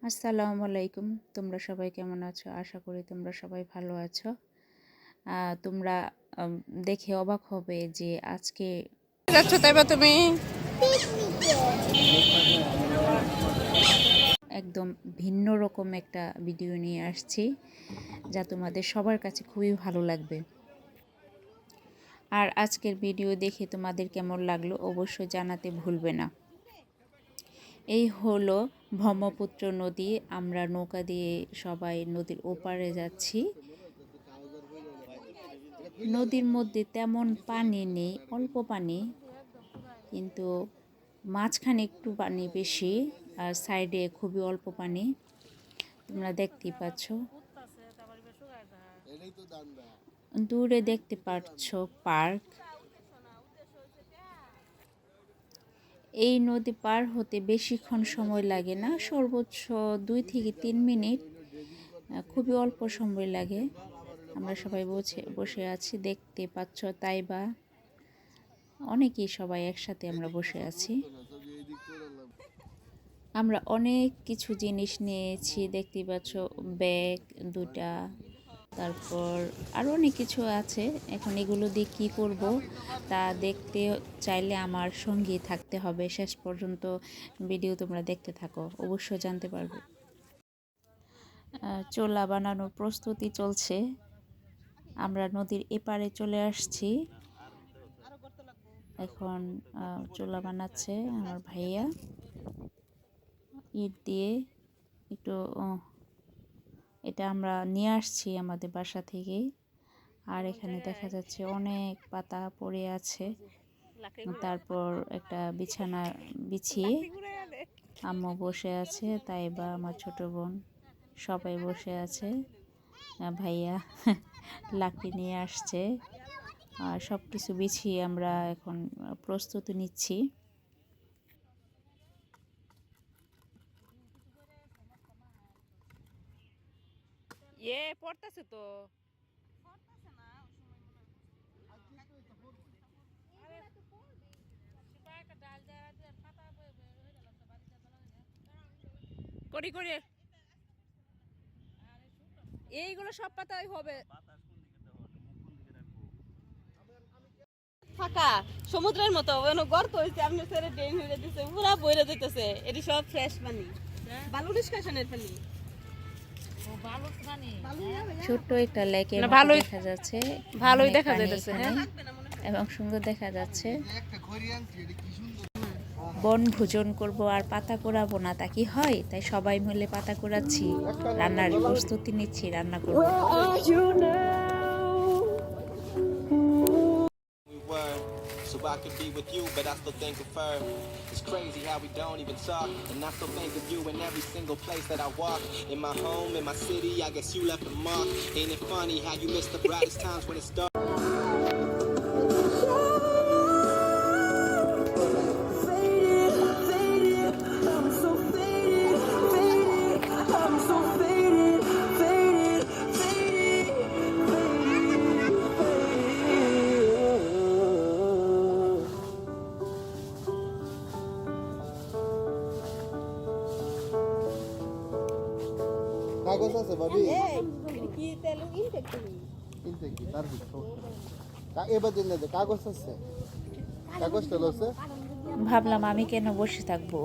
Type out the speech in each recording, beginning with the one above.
আসসালামু আলাইকুম। তোমরা সবাই কেমন আছো? আশা করি তোমরা সবাই ভালো আছো। তোমরা দেখে অবাক হবে যে আজকে যাচ্ছ তাই বা তুমি একদম ভিন্ন রকম একটা ভিডিও নিয়ে আসছি, যা তোমাদের সবার কাছে খুবই ভালো লাগবে। আর আজকের ভিডিও দেখে তোমাদের কেমন লাগলো অবশ্যই জানাতে ভুলবে না। এই হলো ব্রহ্মপুত্র নদী। আমরা নৌকা দিয়ে সবাই নদীর ওপারে যাচ্ছি। নদীর মধ্যে তেমন পানি নেই, অল্প পানি, কিন্তু মাঝখানে একটু পানি বেশি আর সাইডে খুবই অল্প পানি। তোমরা দেখতেই পাচ্ছ, দূরে দেখতে পাচ্ছ পার্ক। এই নদী পার হতে বেশিক্ষণ সময় লাগে না, সর্বোচ্চ 2 থেকে 3 মিনিট, খুবই অল্প সময় লাগে। আমরা সবাই বসে আছি, দেখতে পাচ্ছ তাই বা অনেকেই সবাই একসাথে আমরা বসে আছি। আমরা অনেক কিছু জিনিস নিয়েছি, দেখতেই পাচ্ছ ব্যাগ দুটা, তারপর আরও অনেক কিছু আছে। এখন এগুলো দিয়ে কী করব তা দেখতে চাইলে আমার সঙ্গী থাকতে হবে। শেষ পর্যন্ত ভিডিও তোমরা দেখতে থাকো, অবশ্যই জানতে পারবে। চোলা বানানোর প্রস্তুতি চলছে। আমরা নদীর এপারে চলে আসছি। এখন চোলা বানাচ্ছে আমার ভাইয়া, ইট দিয়ে একটু। এটা আমরা নিয়ে আসছি আমাদের বাসা থেকে। আর এখানে দেখা যাচ্ছে অনেক পাতা পড়ে আছে। তারপর একটা বিছানা বিছিয়ে আম্মু বসে আছে, তাই বা আমার ছোট বোন সবাই বসে আছে। ভাইয়া লাকড়ি নিয়ে আসছে। আর সব কিছু বিছিয়ে আমরা এখন প্রস্তুতি নিচ্ছি। পড়তেছে তো করি করে এইগুলো সব পাতাই হবে ফাঁকা সমুদ্রের মতো গর্ত হয়েছে। আপনি ছেড়ে ড্রেন হয়ে দিচ্ছে, পুরা বইরে দিতেছে। এটি সব ফ্রেশ পানি, বালু নিষ্কাশনের পানি। ছোট্ট একটা লেকের মতো দেখা যাচ্ছে, ভালোই অনেক দেখা পানি যাইতেছে এখানে এবং সুন্দর দেখা যাচ্ছে। বনভোজন করব আর পাতা কুড়াবো না, তা কি হয়? তাই সবাই মিলে পাতা কুড়াচ্ছি, রান্নার প্রস্তুতি নিচ্ছি, রান্না করব। So I could be with you, but I still think of her. It's crazy how we don't even talk, and I still think of you in every single place that I walk. In my home, in my city, I guess you left a mark. Ain't it funny how you miss the brightest times when it's dark? কাগজ আছে ভাবি? কি তেলু intact কি তার এবার দিন না, কাগজ আছে, কাগজ তেল আছে। ভাবলাম আমি কেন বসে থাকবো,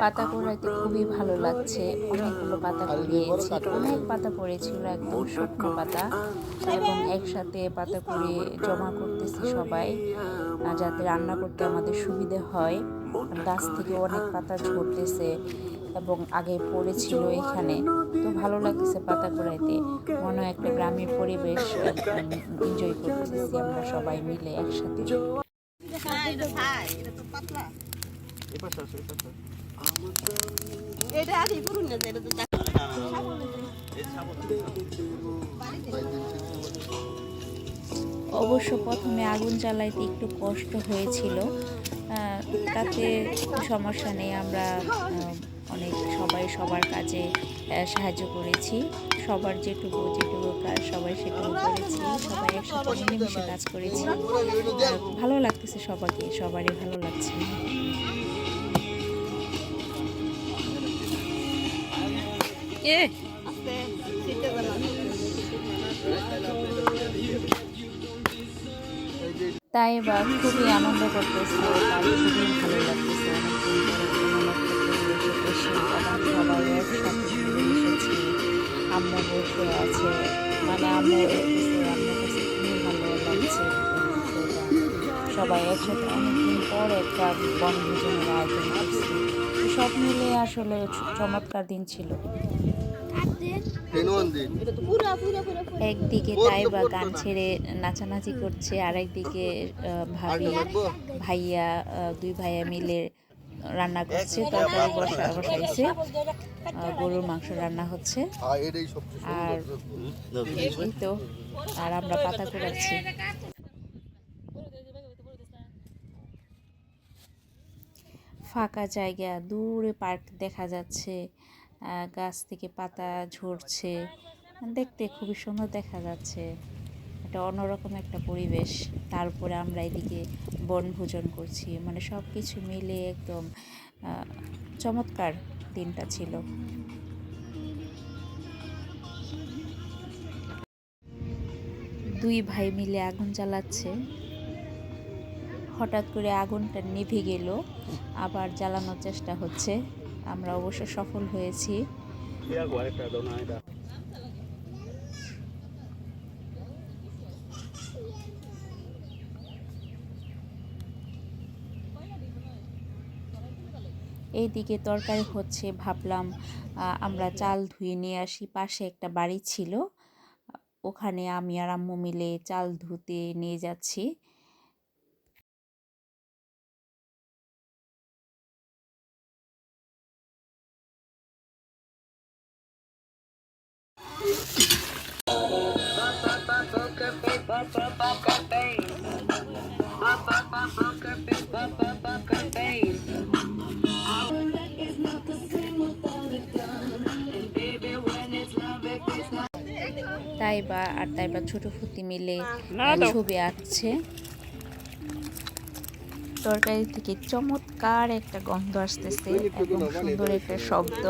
পাতা কুড়াইতে খুবই ভালো লাগছে। অনেকগুলো পাতা কুড়িয়েছি, অনেক পাতা পড়েছিল, একদম শুকনো পাতা, এবং একসাথে পাতা কুড়িয়ে জমা করতেছি সবাই, যাতে রান্না করতে আমাদের সুবিধে হয়। গাছ থেকে অনেক পাতা ঝরতেছে এবং আগে পড়েছিল এখানে, তো ভালো লাগতেছে পাতা কুড়াইতে। মনে হয় একটা গ্রামের পরিবেশ এনজয় করতেছি আমরা সবাই মিলে একসাথে। অবশ্য প্রথমে আগুন জ্বালাইতে একটু কষ্ট হয়েছিল, তাতে সমস্যা নেই। আমরা অনেক সবাই সবার কাজে সাহায্য করেছি, সবার যেটুকু কাজ সবাই সেটুকু করেছি, সবাই একসাথে মিলেমিশে কাজ করেছি। ভালো লাগতেছে সবারই ভালো লাগছে। এ আস্তে সিটে জানা তাই বা খুবই আনন্দ করতেছে, তার খুবই ভালো লাগতেছে। অনেকদিন পরে এমন একটা পরিবেশে এসে এবং সবাই একসাথে মিলে এসেছি। আম্মু বসে আছে, মানে আম্মু দেখতেছে, আম্মুর কাছে খুবই ভালো লাগছে বিষয়টা। সবাই একসাথে অনেকদিন পর একটা বনভোজনের আয়োজন করছি। তো সব মিলে আসলে চমৎকার দিন ছিল। এটা তো পুরা পুরা পুরা পুরা একদিকে তাই বা গান ছেড়ে নাচানাচি করছে, আর একদিকে ভাবি ভাইয়া দুই ভাইয়া মিলে রান্না করছে, তরকারি বসাইছে, গরুর মাংস রান্না হচ্ছে। আর এই তো, আর আমরা পাতা কুড়াচ্ছি। ফাঁকা জায়গা, দূরে পার্ক দেখা যাচ্ছে, গাছ থেকে পাতা ঝরছে, দেখতে খুবই সুন্দর দেখা যাচ্ছে। এটা অন্যরকম একটা পরিবেশ। তারপরে আমরা এদিকে বনভোজন করছি, মানে সব কিছু মিলে একদম চমৎকার দিনটা ছিল। দুই ভাই মিলে আগুন জ্বালাচ্ছে, হঠাৎ করে আগুনটা নিভে গেল, আবার জ্বালানোর চেষ্টা হচ্ছে। আমরা অবশ্য সফল হয়েছি। এইদিকে তরকারি হচ্ছে, ভাবলাম আমরা চাল ধুয়ে নিয়ে আসি। পাশে একটা বাড়ি ছিল, ওখানে আমি আর আম্মু মিলে চাল ধুতে নিয়ে যাচ্ছি। তাইবা আর তাইবা ছোট ফুতি মিলে ছবি আঁকছে। তরকারি থেকে চমৎকার একটা গন্ধ আসতেছে এবং সুন্দর একটা শব্দ,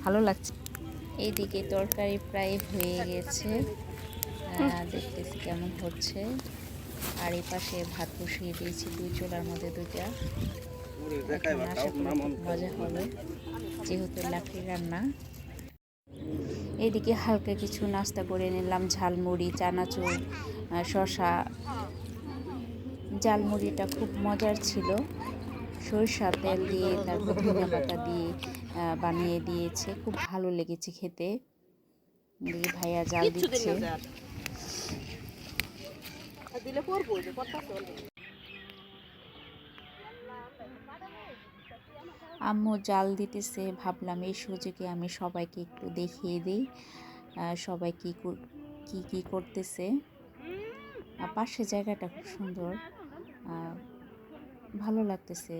ভালো লাগছে। এইদিকে তরকারি প্রায় হয়ে গেছে, দেখতেছি কেমন হচ্ছে। আর এই পাশে ভাত বসিয়ে দিয়েছি দুই চুলার মধ্যে দুইটা। এখন আশা করি খুব মজা হবে, যেহেতু লাকড়ি রান্না। এইদিকে হালকা কিছু নাস্তা করে নিলাম, ঝালমুড়ি, চানাচুর, শসা। ঝালমুড়িটা খুব মজার ছিল, সরিষা তেল দিয়ে তারপর ধনিয়া পাতা দিয়ে বানিয়ে দিয়েছে, খুব ভালো লেগেছে খেতে। দিয়ে ভাইয়া জাল দিচ্ছে। দিলে পড়বো যে কথা চলে আম্মু জাল দিতেছে, ভাবলাম এই সুযোগে আমি সবাইকে একটু দেখিয়ে দিই সবাই কি কি করতেছে। পাশে জায়গাটা খুব সুন্দর, ভালো লাগতেছে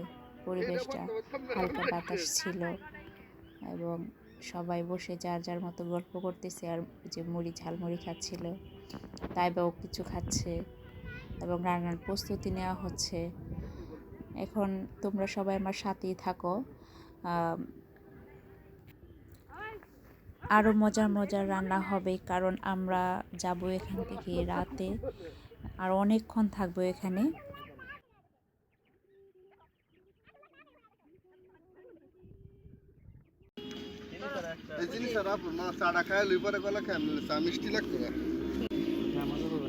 পরিবেশটা, হালকা বাতাস ছিল এবং সবাই বসে যার যার মতো গল্প করতেছে, আর যে মুড়ি ঝালমুড়ি খাচ্ছিল, তাই বাও কিছু খাচ্ছে এবং রান্নার প্রস্তুতি নেওয়া হচ্ছে। এখন তোমরা সবাই আমার সাথেই থাকো, আরও মজার মজার রান্না হবে, কারণ আমরা যাব এখান থেকে রাতে, আর অনেকক্ষণ থাকবো এখানে।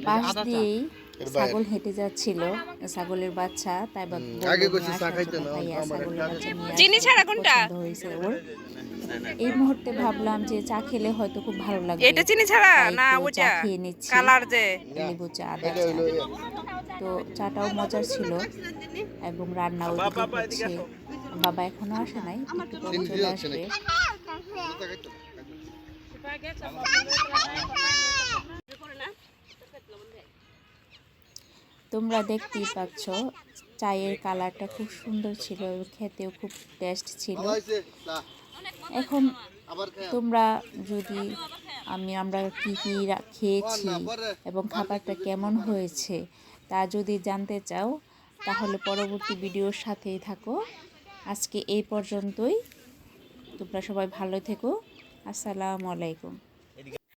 পাশ দিয়েই ছাগল হেঁটে যাচ্ছিল, ছাগলের বাচ্চা, তাই চিনি ছাড়া কোনটা হয়েছে ওর। এই মুহূর্তে ভাবলাম যে চা খেলে হয়তো খুব ভালো লাগবে, এটা চিনি ছাড়া না চা ওটা খেয়ে নিচ্ছি, কালার যে লেবু চা, আদা চা। তো চাটাও মজার ছিল এবং রান্নাও হচ্ছে। বাবা এখনো আসে নাই, একটু পরে চলে আসবে। তোমরা দেখতেই পাচ্ছ চায়ের কালারটা খুব সুন্দর ছিল, খেতেও খুব টেস্ট ছিল। এখন তোমরা যদি আমরা কি কি খেয়েছি এবং খাবারটা কেমন হয়েছে তা যদি জানতে চাও, তাহলে পরবর্তী ভিডিওর সাথেই থাকো। আজকে এই পর্যন্তই, তোমরা সবাই ভালো থেকো, আসসালামু আলাইকুম।